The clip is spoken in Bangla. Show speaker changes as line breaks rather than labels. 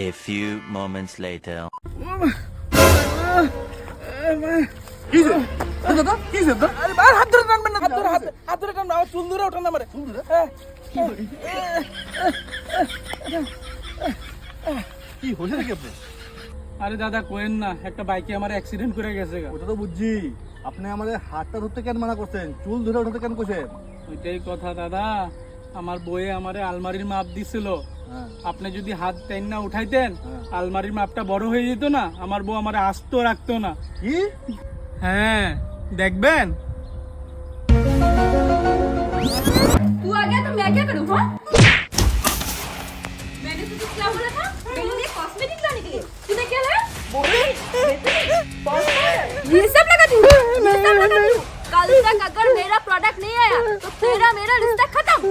A few moments later.
দাদা কি দাদা আরে আর হাত ধরে টানবেন না হাত ধরে টানবেন আমার চুল ধরে ওঠান না মারে চুল ধরে কি হয়েছে নাকি আপনি?
আরে দাদা কোয়েন না, একটা বাইকে আমার অ্যাক্সিডেন্ট করে গেছে গা।
ওটা তো বুঝছি, আপনি আমাদের হাতটা ধরতে কেন মানা করছেন, চুল ধরে উঠাতে কেন কইছেন?
ওইটাই কথা দাদা, আমার বইয়ে আমারে আলমারির মাপ দিছিল। আপনি যদি হাত টাইন না উঠাইতেন আলমারির মাপটা বড় হয়ে যেত না, আমার বউ আমারে আস্ত রাখতো না।
কি?
হ্যাঁ দেখবেন।
तू आ गया तो मैं क्या करूँ? हाँ? मैंने तुझे क्या बोला था? मेरे लिए कॉस्मेटिक लाने के लिए। तूने क्या लाया? ये सब लगा तू। ये सब लगा तू। कल तक अगर मेरा प्रोडक्ट नहीं आया तो तेरा मेरा रिश्ता खत्म।